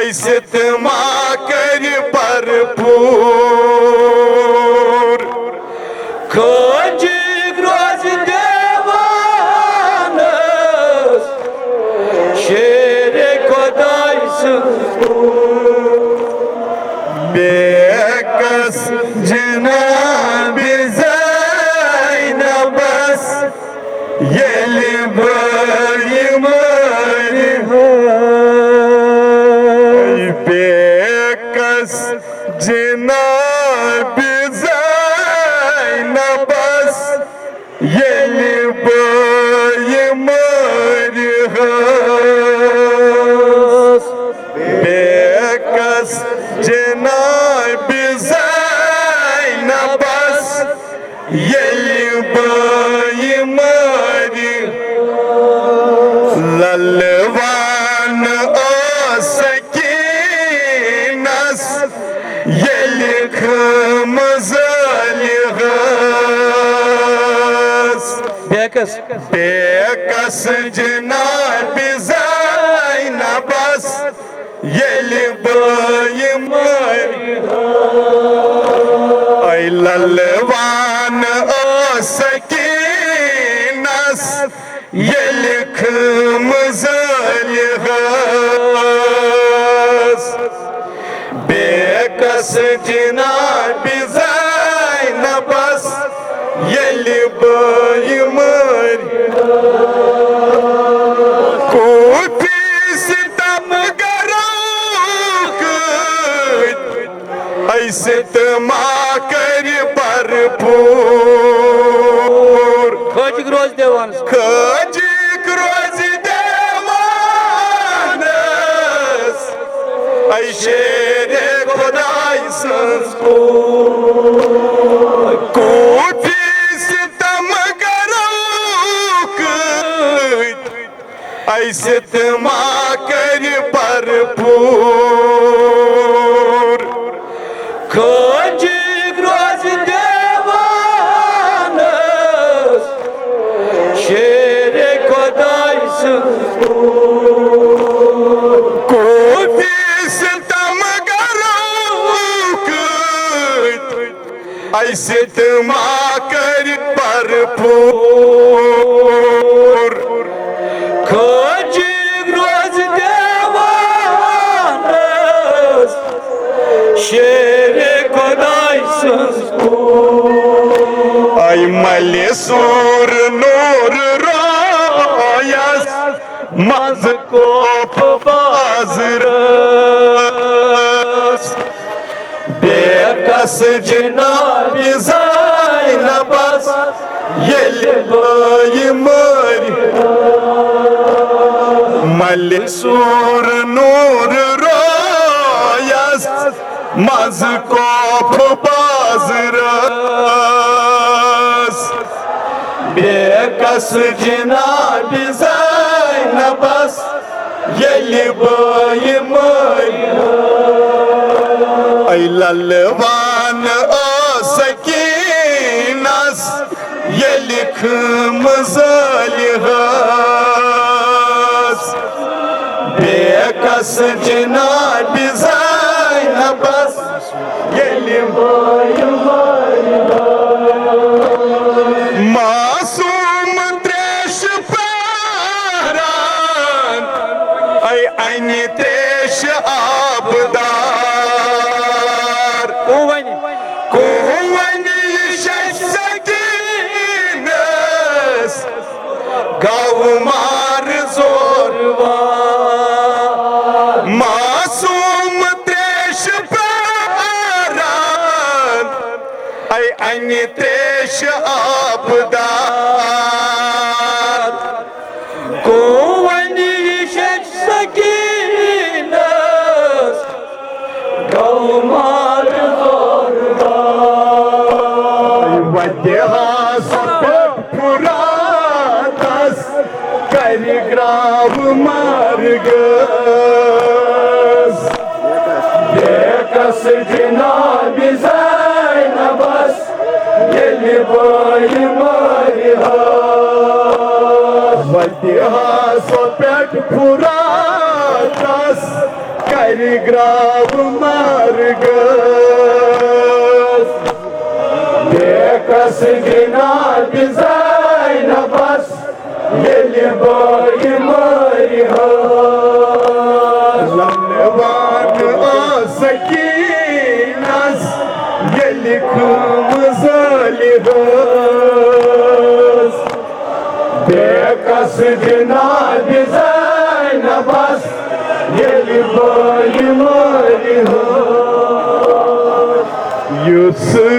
ऐसित माँ कर भरपूर खोज रोज देवानस शेर खुदाई बेकस जनाब ज़ैनबस येली बेकस जनाब ज़ैनबस येली बेकस जनाब ज़ैनबस येली ललवान ओ सकीनस येली खमज़लिहस बेकस जनाब ज़ैनबस येली ऐ ललवान ओ सकीनस येली खमज़लिहस बेकस जनाब ज़ैनबस येली कूफी सितम गरोक ऐसित माँ कर भरपूर खोज रोज देवानस ऐ शेर खुदाई कूफी सितम गरोक ऐसित माँ कर भरपूर खोज रोज देवानस शेर खुदाई कूफी सितम गरोक ऐसित माँ कर भरपूर खोज रोज देवानस शेर खुदाई ऐ मलेसूर नूर रोयस मज कोप बाजरस बेकस जनाब ज़ैनबस येली मलेसूर नूर रोयस मज कोप बाजरस बेकस जनाब ज़ैनबस येली ऐ ललवान ओ सकीनस येली खमज़लिहस बेकस जनाब ज़ैनबस येली मासूम त्रेश पारान ऐ अन्य त्रेश आबदार कुवनी सकीनस गाव मार जोरवा मासूम त्रेश पारान ऐ अन्य त्रेश आबदार कुवनी सकीनस गाव मार वद्यहास पुरातस करिग्राव मार्गस बेकस जनाब ज़ैनबस येली वद्यहास पेट पुरातस Gayri grav margız Bekas cenab Zaynabas Yeli boy marihaz Lanvan asakinas Yeli kımızalihaz Bekas cenab Zaynabas Yeli boy marihaz Yusuf